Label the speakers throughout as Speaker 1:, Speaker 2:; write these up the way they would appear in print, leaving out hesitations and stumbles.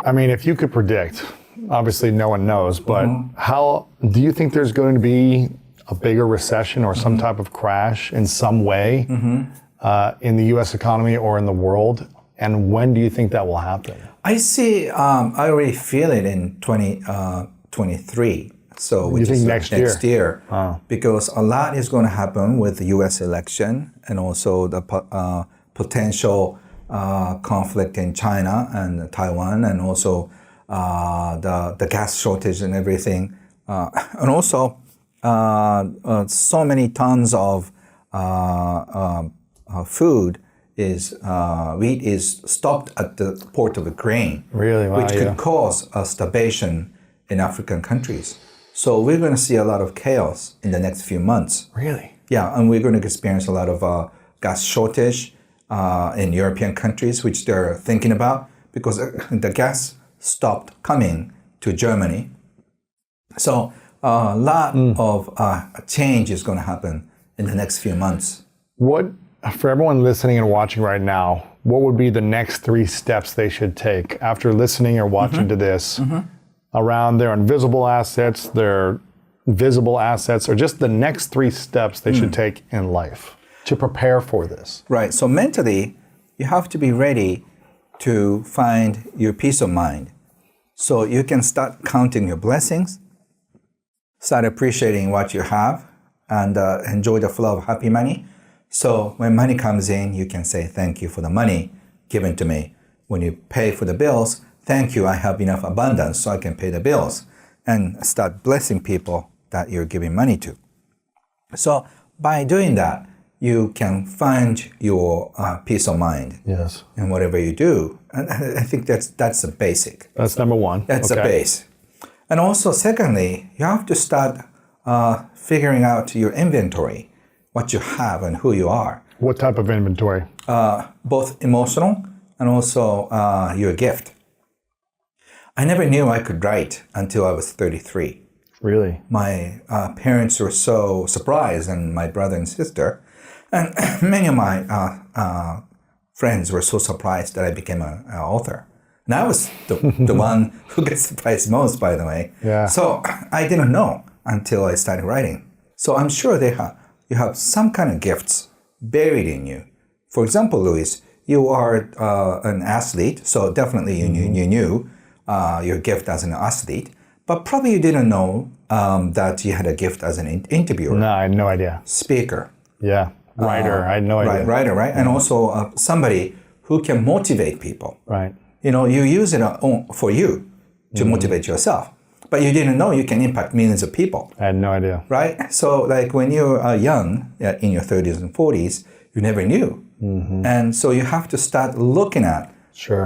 Speaker 1: I mean, if you could predict, obviously no one knows, but how do you think there's going to be a bigger recession or some type of crash in some way in the U.S. economy or in the world? And when do you think that will happen?
Speaker 2: I see, I already feel it in 2023. So which
Speaker 1: you think
Speaker 2: is
Speaker 1: next year?
Speaker 2: Because a lot is going to happen with the U.S. election and also the potential conflict in China and Taiwan, and also the gas shortage and everything, and also so many tons of food wheat is stopped at the port of Ukraine,
Speaker 1: really, wow,
Speaker 2: which could cause a starvation in African countries. So we're going to see a lot of chaos in the next few months.
Speaker 1: Really?
Speaker 2: Yeah, and we're going to experience a lot of gas shortage in European countries, which they're thinking about because the gas stopped coming to Germany. So a lot of change is going to happen in the next few months.
Speaker 1: What, for everyone listening and watching right now, what would be the next 3 steps they should take after listening or watching to this around their invisible assets, their visible assets, or just the next 3 steps they should take in life to prepare for this?
Speaker 2: Right. So mentally, you have to be ready to find your peace of mind. So you can start counting your blessings, start appreciating what you have, and enjoy the flow of happy money. So when money comes in, you can say, thank you for the money given to me. When you pay for the bills, thank you, I have enough abundance so I can pay the bills. And start blessing people that you're giving money to. So by doing that, you can find your peace of mind in whatever you do. And I think that's the basic.
Speaker 1: That's number 1.
Speaker 2: That's the base. And also, secondly, you have to start figuring out your inventory, what you have and who you are.
Speaker 1: What type of inventory?
Speaker 2: Both emotional and also your gift. I never knew I could write until I was 33.
Speaker 1: Really?
Speaker 2: My parents were so surprised, and my brother and sister. And many of my friends were so surprised that I became an author. And I was the one who gets surprised most, by the way.
Speaker 1: Yeah.
Speaker 2: So I didn't know until I started writing. So I'm sure you have some kind of gifts buried in you. For example, Luis, you are an athlete, so definitely you knew your gift as an athlete, but probably you didn't know that you had a gift as an interviewer.
Speaker 1: No, I had no idea.
Speaker 2: Speaker.
Speaker 1: Yeah. Writer. I had no idea.
Speaker 2: Writer, right? And also somebody who can motivate people.
Speaker 1: Right.
Speaker 2: You know, you use it for you to motivate yourself, but you didn't know you can impact millions of people.
Speaker 1: I had no idea.
Speaker 2: Right? So like when you're young, in your 30s and 40s, you never knew. And so you have to start looking at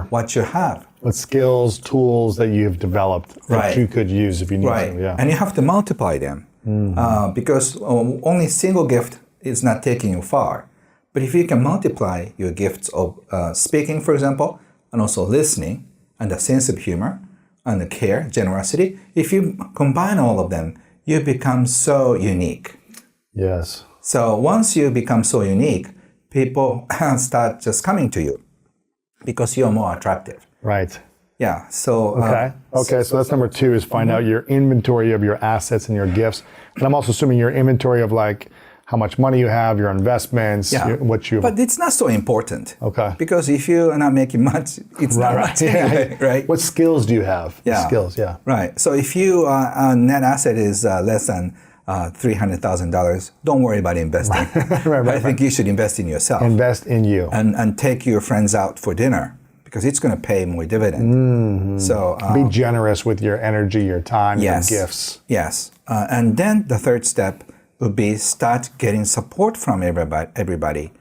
Speaker 2: what you have.
Speaker 1: What skills, tools that you've developed that you could use if you need to. Yeah.
Speaker 2: And you have to multiply them because only single gift is not taking you far. But if you can multiply your gifts of speaking, for example, and also listening, and the sense of humor, and the care, generosity, if you combine all of them, you become so unique.
Speaker 1: Yes.
Speaker 2: So once you become so unique, people start just coming to you because you're more attractive.
Speaker 1: Right.
Speaker 2: Yeah. So
Speaker 1: okay. So that's number 2 is find out your inventory of your assets and your gifts. And I'm also assuming your inventory of like how much money you have, your investments, what you.
Speaker 2: But it's not so important.
Speaker 1: Okay.
Speaker 2: Because if you are not making much, it's not much anyway, right?
Speaker 1: What skills do you have?
Speaker 2: Yeah.
Speaker 1: Skills. Yeah.
Speaker 2: Right. So if your net asset is less than $300,000, don't worry about investing. I think you should invest in yourself.
Speaker 1: Invest in you.
Speaker 2: And take your friends out for dinner because it's going to pay more dividend. So
Speaker 1: be generous with your energy, your time, your gifts.
Speaker 2: Yes. And then the third step would be start getting support from everybody.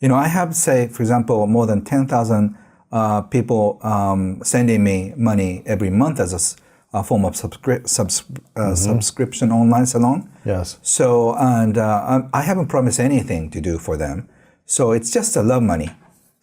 Speaker 2: You know, I have, say, for example, more than 10,000 people sending me money every month as a form of subscription online salon.
Speaker 1: Yes.
Speaker 2: So, and I haven't promised anything to do for them. So it's just a love money.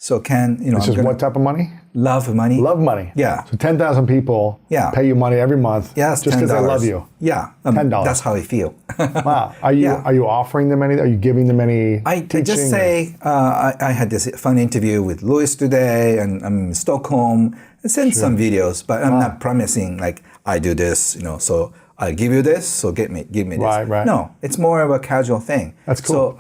Speaker 2: So can,
Speaker 1: It's just what type of money?
Speaker 2: love money.
Speaker 1: Love money.
Speaker 2: Yeah.
Speaker 1: So 10,000 people
Speaker 2: Yeah.
Speaker 1: pay you money every month
Speaker 2: Yes,
Speaker 1: just because they
Speaker 2: $10.
Speaker 1: love you.
Speaker 2: Yeah.
Speaker 1: $10.
Speaker 2: That's how I feel.
Speaker 1: Wow. Are you offering them any? Are you giving them any
Speaker 2: I
Speaker 1: teaching?
Speaker 2: just say, I had this fun interview with Louis today, and I'm in Stockholm. I sent some videos, but I'm not promising like I do this, so I give you this, so give me this.
Speaker 1: Right.
Speaker 2: No, it's more of a casual thing.
Speaker 1: That's cool.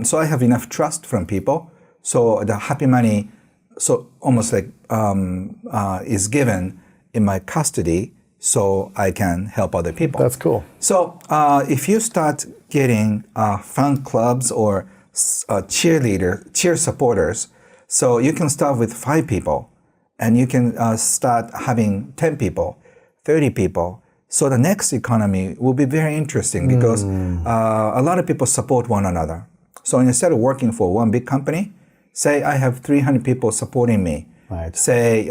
Speaker 2: So I have enough trust from people. So the happy money, so almost like is given in my custody, so I can help other people.
Speaker 1: That's cool.
Speaker 2: So if you start getting fan clubs or cheer supporters, so you can start with 5 people, and you can start having 10 people, 30 people. So the next economy will be very interesting because a lot of people support one another. So instead of working for one big company, say I have 300 people supporting me.
Speaker 1: Right.
Speaker 2: Say,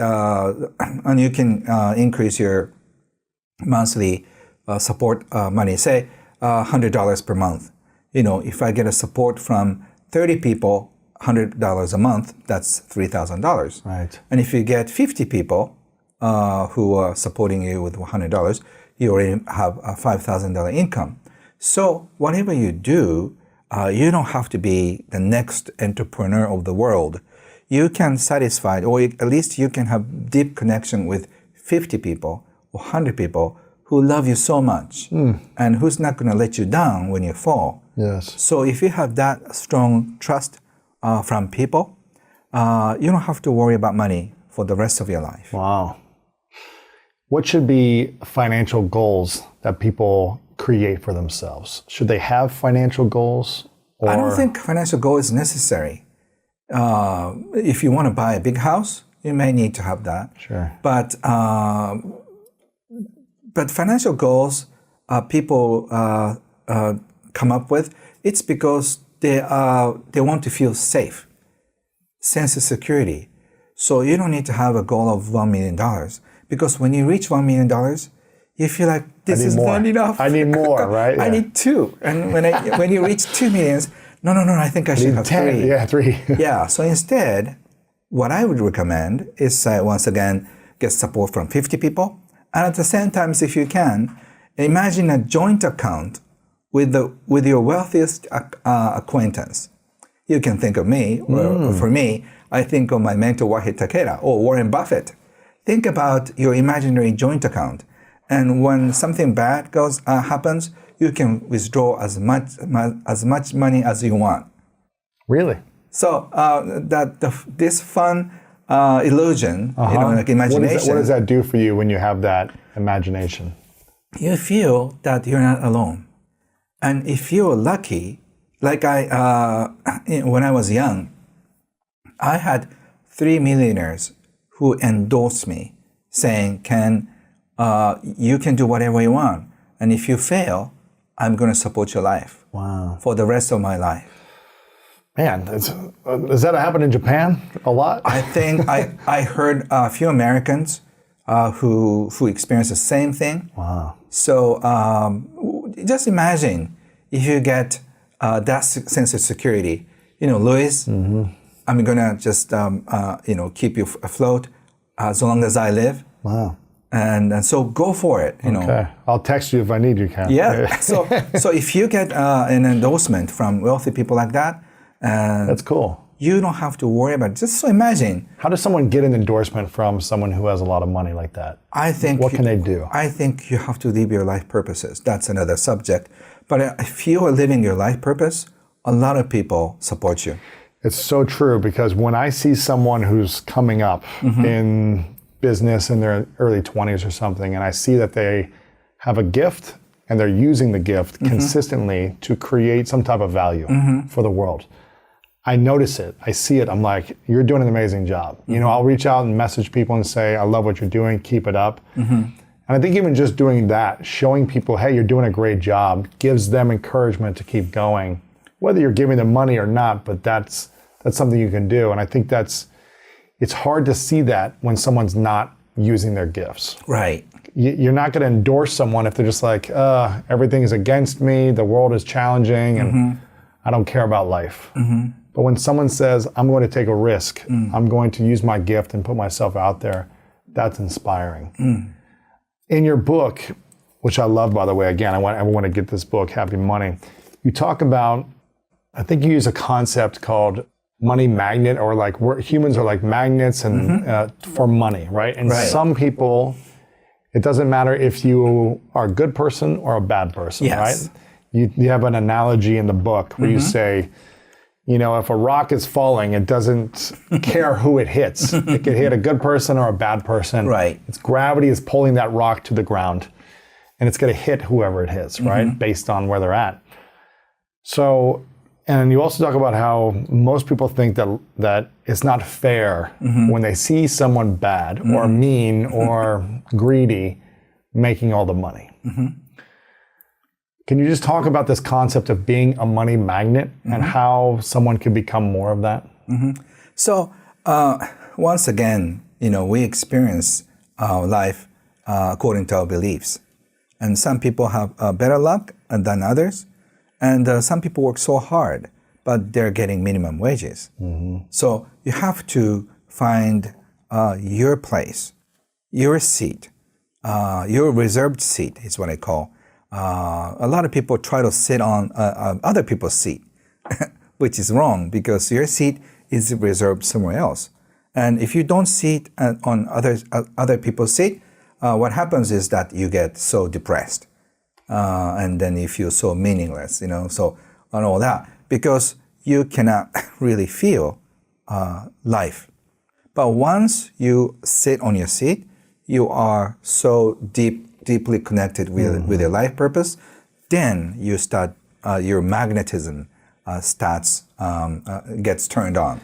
Speaker 2: and you can increase your monthly support money. Say $100 per month. If I get a support from 30 people, $100 a month, that's $3,000.
Speaker 1: Right.
Speaker 2: And if you get 50 people who are supporting you with $100, you already have a $5,000 income. So whatever you do, you don't have to be the next entrepreneur of the world. You can satisfy, or at least you can have deep connection with 50 people or 100 people who love you so much and who's not going to let you down when you fall.
Speaker 1: Yes.
Speaker 2: So if you have that strong trust from people, you don't have to worry about money for the rest of your life.
Speaker 1: Wow. What should be financial goals that people create for themselves? Should they have financial goals? Or?
Speaker 2: I don't think financial goal is necessary. If you want to buy a big house, you may need to have that.
Speaker 1: Sure.
Speaker 2: But financial goals people come up with, it's because they want to feel safe, sense of security. So you don't need to have a goal of $1 million, because when you reach $1 million, you feel like this is not enough.
Speaker 1: I need more, right?
Speaker 2: I need 2. And when you reach 2 millions, no, I think I should have
Speaker 1: 10.
Speaker 2: 3.
Speaker 1: Yeah, 3.
Speaker 2: Yeah. So instead, what I would recommend is once again get support from 50 people, and at the same time, if you can, imagine a joint account with your wealthiest acquaintance. You can think of me, or for me, I think of my mentor Wahid Takeda or Warren Buffett. Think about your imaginary joint account, and when something bad happens, you can withdraw as much money as you want.
Speaker 1: Really?
Speaker 2: So this fun illusion, like imagination.
Speaker 1: What does that do for you when you have that imagination?
Speaker 2: You feel that you're not alone, and if you're lucky, like when I was young, I had 3 millionaires who endorsed me, saying, "Ken, you can do whatever you want, and if you fail, I'm going to support your life for the rest of my life."
Speaker 1: Man, does that happen in Japan a lot?
Speaker 2: I think I heard a few Americans who experienced the same thing.
Speaker 1: Wow.
Speaker 2: So just imagine if you get that sense of security. Louis, I'm gonna just keep you afloat as long as I live.
Speaker 1: Wow.
Speaker 2: And so go for it.
Speaker 1: Okay. I'll text you if I need you, Ken.
Speaker 2: Yeah. so if you get an endorsement from wealthy people like that,
Speaker 1: that's cool.
Speaker 2: You don't have to worry about it. Just so imagine.
Speaker 1: How does someone get an endorsement from someone who has a lot of money like that? What can they do?
Speaker 2: I think you have to live your life purposes. That's another subject. But if you are living your life purpose, a lot of people support you.
Speaker 1: It's so true, because when I see someone who's coming up in business in their early 20s or something, and I see that they have a gift and they're using the gift consistently to create some type of value for the world, I notice it. I see it. I'm like, you're doing an amazing job. I'll reach out and message people and say, I love what you're doing. Keep it up. And I think even just doing that, showing people, hey, you're doing a great job, gives them encouragement to keep going, whether you're giving them money or not, but that's something you can do. And I think it's hard to see that when someone's not using their gifts.
Speaker 2: Right.
Speaker 1: You're not going to endorse someone if they're just like, everything is against me, the world is challenging, and I don't care about life. But when someone says, I'm going to take a risk, I'm going to use my gift and put myself out there, that's inspiring. In your book, which I love, by the way, again, I want to get this book, Happy Money, you talk about, I think you use a concept called money magnet, or like humans are like magnets and for money, right? And some people, it doesn't matter if you are a good person or a bad person, right? You have an analogy in the book where you say, you know, if a rock is falling, it doesn't care who it hits. It could hit a good person or a bad person.
Speaker 2: Right.
Speaker 1: Its gravity is pulling that rock to the ground, and it's going to hit whoever it hits, right? Based on where they're at. So, and you also talk about how most people think that it's not fair when they see someone bad or mean or greedy making all the money. Can you just talk about this concept of being a money magnet and how someone could become more of that?
Speaker 2: So, once again, you know, we experience our life according to our beliefs. And some people have better luck than others. And some people work so hard, but they're getting minimum wages. So you have to find your place, your seat, your reserved seat is what I call. A lot of people try to sit on other people's seat, which is wrong because your seat is reserved somewhere else. And if you don't sit on other people's seat, what happens is that you get so depressed. And then you feel so meaningless, you know, so and all that, because you cannot really feel life. But once you sit on your seat, you are so deeply connected with your life purpose, then you start, your magnetism gets turned on.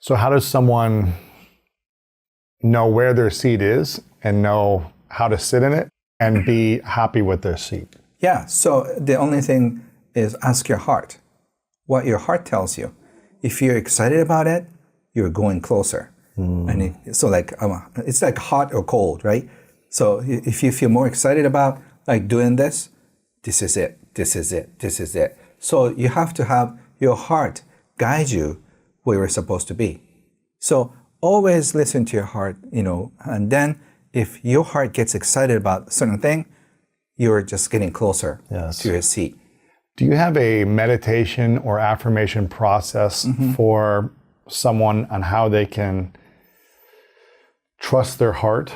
Speaker 1: So how does someone know where their seat is and know how to sit in it and be happy with their seat?
Speaker 2: Yeah, so the only thing is ask your heart, what your heart tells you. If you're excited about it, you're going closer. And so like, it's like hot or cold, right? So if you feel more excited about like doing this, this is it, this is it, this is it. So you have to have your heart guide you where you're supposed to be. So always listen to your heart, you know, and then if your heart gets excited about a certain thing, you're just getting closer to your seat.
Speaker 1: Do you have a meditation or affirmation process for someone on how they can trust their heart,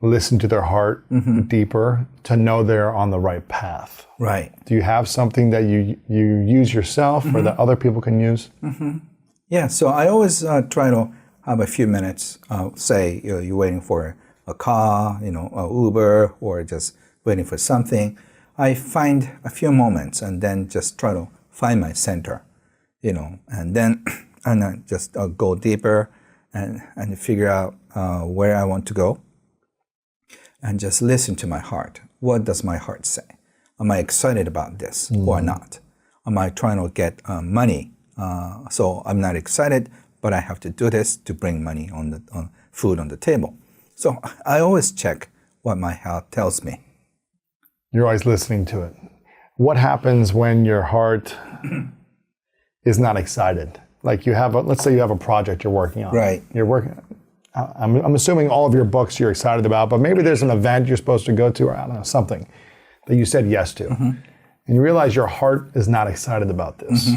Speaker 1: listen to their heart deeper to know they're on the right path?
Speaker 2: Right.
Speaker 1: Do you have something that you use yourself or that other people can use?
Speaker 2: Yeah, so I always try to have a few minutes, say you're waiting for a car, you know, a Uber, or just waiting for something. I find a few moments and then just try to find my center, you know, and then and just go deeper and figure out where I want to go and just listen to my heart. What does my heart say? Am I excited about this or not? Am I trying to get money? So I'm not excited, but I have to do this to bring money on food on the table. So I always check what my heart tells me.
Speaker 1: You're always listening to it. What happens when your heart is not excited? Like let's say you have a project you're working on.
Speaker 2: Right.
Speaker 1: You're working. I'm assuming all of your books you're excited about, but maybe there's an event you're supposed to go to, or I don't know, something that you said yes to, and you realize your heart is not excited about this.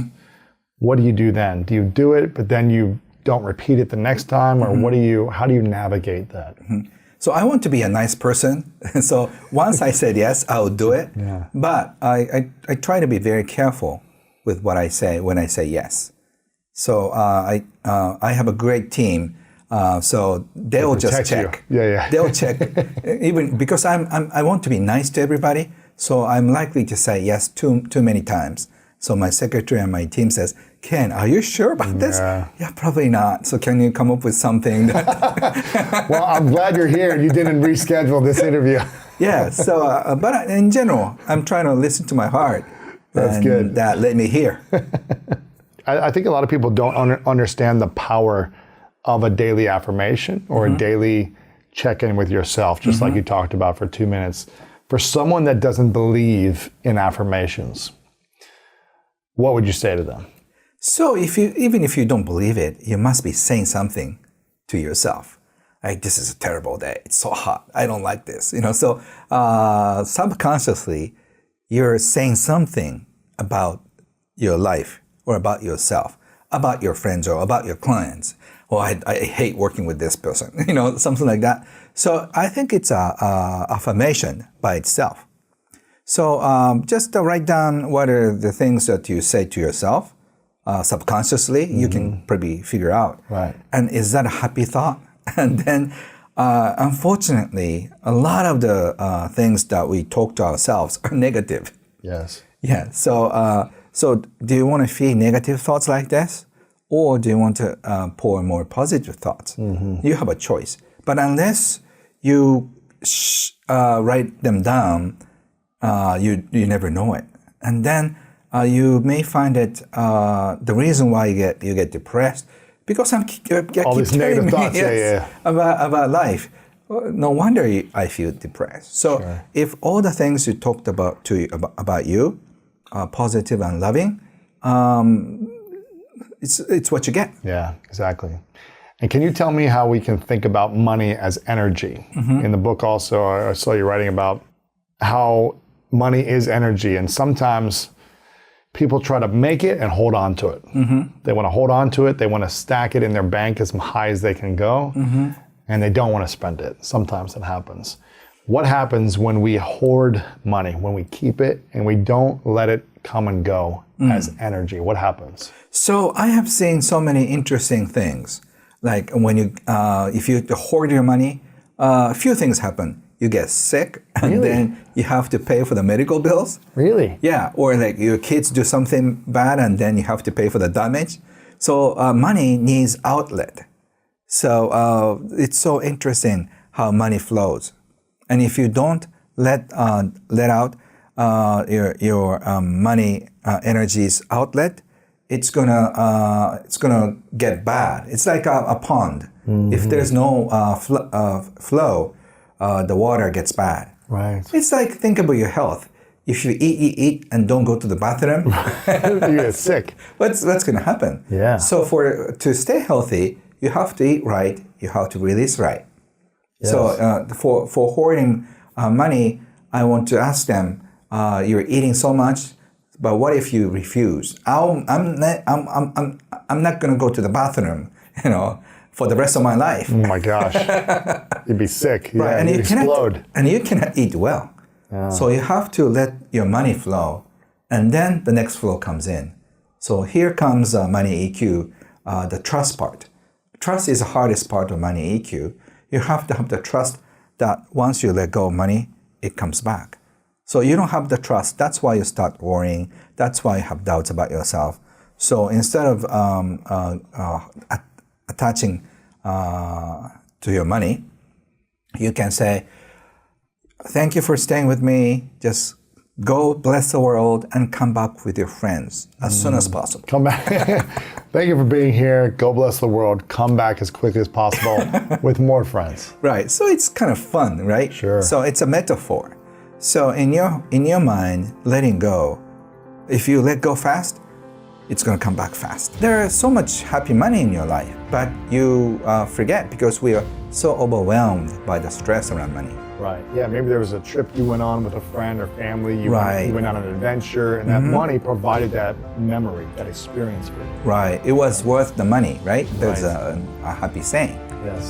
Speaker 1: What do you do then? Do you do it, but then you don't repeat it the next time, or how do you navigate that?
Speaker 2: So I want to be a nice person. So once I said yes, I'll do it.
Speaker 1: Yeah.
Speaker 2: But I try to be very careful with what I say when I say yes. So I have a great team. So they'll just check.
Speaker 1: Yeah.
Speaker 2: They'll check, even because I want to be nice to everybody. So I'm likely to say yes too many times. So my secretary and my team says, Ken, are you sure about this? Yeah, probably not. So can you come up with something?
Speaker 1: Well, I'm glad you're here and you didn't reschedule this interview.
Speaker 2: Yeah, so, but in general, I'm trying to listen to my heart.
Speaker 1: That's good.
Speaker 2: That let me hear.
Speaker 1: I think a lot of people don't understand the power of a daily affirmation or a daily check-in with yourself, just like you talked about for 2 minutes. For someone that doesn't believe in affirmations, what would you say to them?
Speaker 2: So even if you don't believe it, you must be saying something to yourself. Like, this is a terrible day. It's so hot. I don't like this. So subconsciously, you're saying something about your life or about yourself, about your friends or about your clients. Oh, I hate working with this person. Something like that. So I think it's a affirmation by itself. So just write down what are the things that you say to yourself subconsciously. You can probably figure out.
Speaker 1: Right.
Speaker 2: And is that a happy thought? And then, unfortunately, a lot of the things that we talk to ourselves are negative.
Speaker 1: Yes.
Speaker 2: Yeah. So do you want to feed negative thoughts like this? Or do you want to pour more positive thoughts? You have a choice. But unless you write them down, you never know it. And then you may find that the reason why you get depressed, because I keep telling me about life. No wonder I feel depressed. So if all the things you talked about about you are positive and loving, it's what you get.
Speaker 1: Yeah, exactly. And can you tell me how we can think about money as energy? In the book also, I saw you writing about how money is energy, and sometimes people try to make it and hold on to it. They want to hold on to it. They want to stack it in their bank as high as they can go, and they don't want to spend it. Sometimes it happens. What happens when we hoard money, when we keep it and we don't let it come and go as energy? What happens?
Speaker 2: So I have seen so many interesting things. Like when if you hoard your money, a few things happen. You get sick, and then you have to pay for the medical bills.
Speaker 1: Really?
Speaker 2: Yeah, or like your kids do something bad, and then you have to pay for the damage. So money needs outlet. So it's so interesting how money flows, and if you don't let out your money energies outlet, it's gonna get bad. It's like a pond. If there's no flow, the water gets bad.
Speaker 1: Right.
Speaker 2: It's like, think about your health. If you eat, and don't go to the bathroom,
Speaker 1: you get sick.
Speaker 2: What's going to happen?
Speaker 1: Yeah.
Speaker 2: So to stay healthy, you have to eat right. You have to release right.
Speaker 1: Yes.
Speaker 2: So for hoarding money, I want to ask them, you're eating so much, but what if you refuse? I'm not going to go to the bathroom, for the rest of my life.
Speaker 1: Oh my gosh. You'd be sick. Yeah,
Speaker 2: right. And
Speaker 1: you'd explode.
Speaker 2: And you cannot eat well. Yeah. So you have to let your money flow, and then the next flow comes in. So here comes money EQ, the trust part. Trust is the hardest part of money EQ. You have to have the trust that once you let go of money, it comes back. So you don't have the trust. That's why you start worrying. That's why you have doubts about yourself. So instead of attaching to your money, you can say, thank you for staying with me. Just go bless the world and come back with your friends as soon as possible.
Speaker 1: Come back. Thank you for being here. Go bless the world. Come back as quickly as possible with more friends.
Speaker 2: Right. So it's kind of fun, right?
Speaker 1: Sure.
Speaker 2: So it's a metaphor. So in your mind, letting go, if you let go fast, it's going to come back fast. There is so much happy money in your life, but you forget because we are so overwhelmed by the stress around money.
Speaker 1: Right. Yeah, maybe there was a trip you went on with a friend or family. You went on an adventure, and that money provided that memory, that experience for you.
Speaker 2: Right. It was worth the money, right? There's a happy saying.
Speaker 1: Yes.